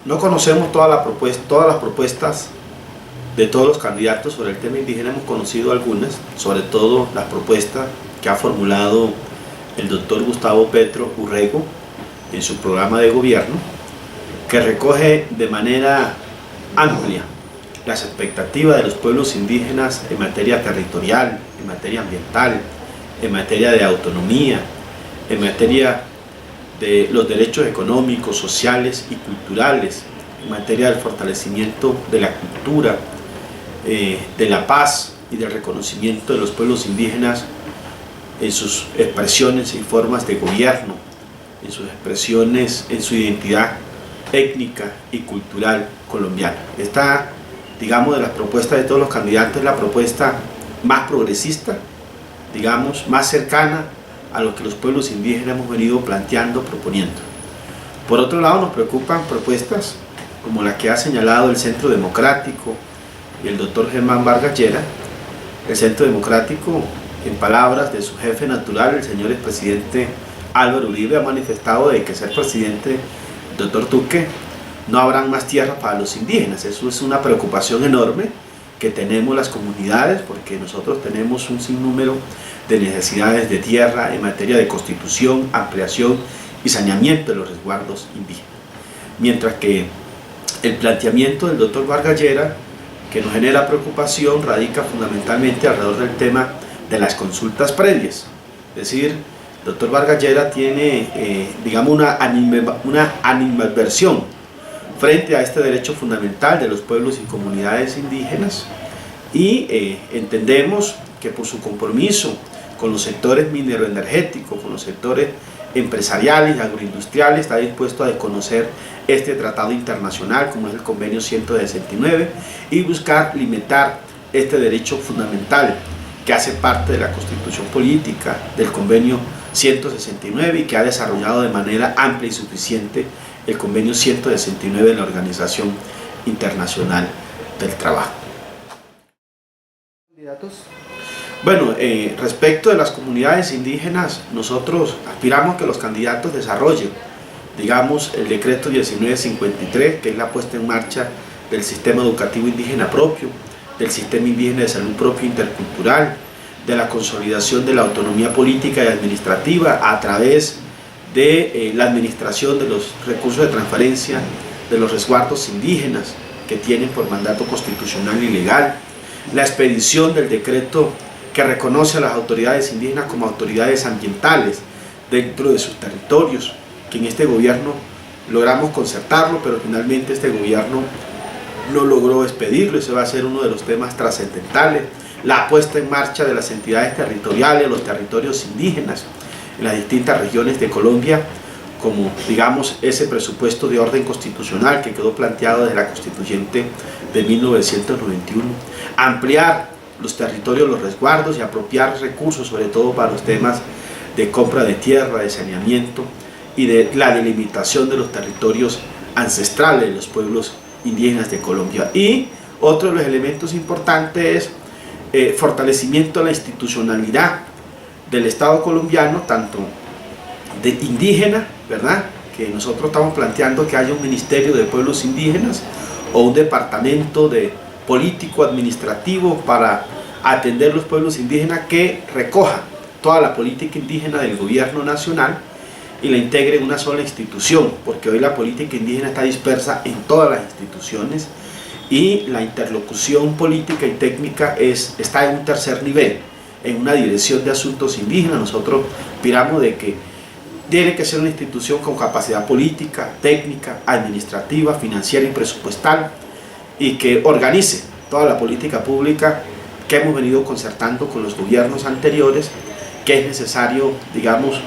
No conocemos todas las propuestas de todos los candidatos sobre el tema indígena. Hemos conocido algunas, sobre todo las propuestas que ha formulado el doctor Gustavo Petro Urrego en su programa de gobierno, que recoge de manera amplia las expectativas de los pueblos indígenas en materia territorial, en materia ambiental, en materia de autonomía, en materia de los derechos económicos, sociales y culturales, en materia del fortalecimiento de la cultura, de la paz y del reconocimiento de los pueblos indígenas en sus expresiones y formas de gobierno, en sus expresiones, en su identidad étnica y cultural colombiana. Esta, digamos, de las propuestas de todos los candidatos, es la propuesta más progresista, digamos, más cercana a lo que los pueblos indígenas hemos venido planteando, proponiendo. Por otro lado, nos preocupan propuestas como la que ha señalado el Centro Democrático y el doctor Germán Vargas Llera. El Centro Democrático, en palabras de su jefe natural, el señor expresidente Álvaro Uribe, ha manifestado de que ser presidente el doctor Duque no habrán más tierras para los indígenas. Eso es una preocupación enorme que tenemos las comunidades, porque nosotros tenemos un sinnúmero de necesidades de tierra en materia de constitución, ampliación y saneamiento de los resguardos indígenas. Mientras que el planteamiento del doctor Vargas Llera, que nos genera preocupación, radica fundamentalmente alrededor del tema de las consultas previas. Es decir, el doctor Vargas Llera tiene, digamos, una animadversión frente a este derecho fundamental de los pueblos y comunidades indígenas, y entendemos que por su compromiso con los sectores mineroenergéticos, con los sectores empresariales y agroindustriales, está dispuesto a desconocer este tratado internacional como es el convenio 169 y buscar limitar este derecho fundamental que hace parte de la constitución política del convenio 169 y que ha desarrollado de manera amplia y suficiente el convenio 169 de la Organización Internacional del Trabajo. Bueno, respecto de las comunidades indígenas, nosotros aspiramos que los candidatos desarrollen, digamos, el decreto 1953, que es la puesta en marcha del sistema educativo indígena propio, del sistema indígena de salud propio intercultural, de la consolidación de la autonomía política y administrativa a través de la administración de los recursos de transferencia de los resguardos indígenas que tienen por mandato constitucional y legal, la expedición del decreto que reconoce a las autoridades indígenas como autoridades ambientales dentro de sus territorios, que en este gobierno logramos concertarlo, pero finalmente este gobierno no logró expedirlo. Ese va a ser uno de los temas trascendentales. La puesta en marcha de las entidades territoriales, los territorios indígenas en las distintas regiones de Colombia, como, digamos, ese presupuesto de orden constitucional que quedó planteado desde la constituyente de 1991. Ampliar los territorios, los resguardos y apropiar recursos, sobre todo para los temas de compra de tierra, de saneamiento y de la delimitación de los territorios ancestrales de los pueblos indígenas de Colombia. Y otro de los elementos importantes es fortalecimiento de la institucionalidad del Estado colombiano, tanto de indígena, ¿verdad?, que nosotros estamos planteando que haya un ministerio de pueblos indígenas o un departamento de político administrativo para atender los pueblos indígenas que recoja toda la política indígena del gobierno nacional y la integre en una sola institución, porque hoy la política indígena está dispersa en todas las instituciones y la interlocución política y técnica está en un tercer nivel, en una dirección de asuntos indígenas. Nosotros aspiramos de que tiene que ser una institución con capacidad política, técnica, administrativa, financiera y presupuestal, y que organice toda la política pública que hemos venido concertando con los gobiernos anteriores, que es necesario, digamos,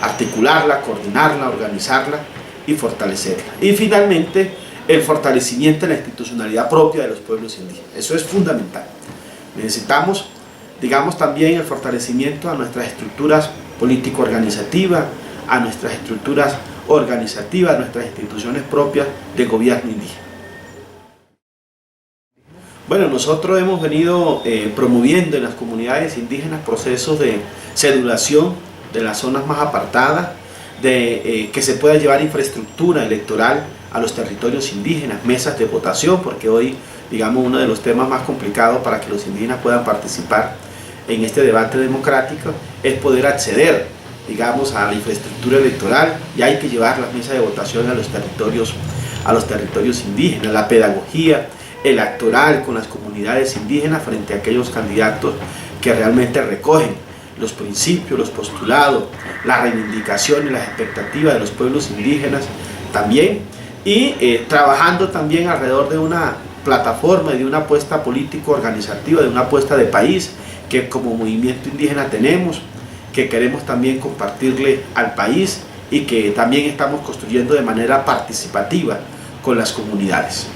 articularla, coordinarla, organizarla y fortalecerla. Y finalmente, el fortalecimiento de la institucionalidad propia de los pueblos indígenas. Eso es fundamental. Necesitamos, digamos, también el fortalecimiento a nuestras estructuras político-organizativas, a nuestras estructuras organizativas, a nuestras instituciones propias de gobierno indígena. Bueno, nosotros hemos venido promoviendo en las comunidades indígenas procesos de cedulación de las zonas más apartadas, de que se pueda llevar infraestructura electoral a los territorios indígenas, mesas de votación, porque hoy, digamos, uno de los temas más complicados para que los indígenas puedan participar en este debate democrático es poder acceder, digamos, a la infraestructura electoral, y hay que llevar las mesas de votación a los territorios indígenas, la pedagogía electoral con las comunidades indígenas frente a aquellos candidatos que realmente recogen los principios, los postulados, la reivindicación y las expectativas de los pueblos indígenas también, y trabajando también alrededor de una plataforma y de una apuesta político-organizativa, de una apuesta de país que como movimiento indígena tenemos, que queremos también compartirle al país y que también estamos construyendo de manera participativa con las comunidades.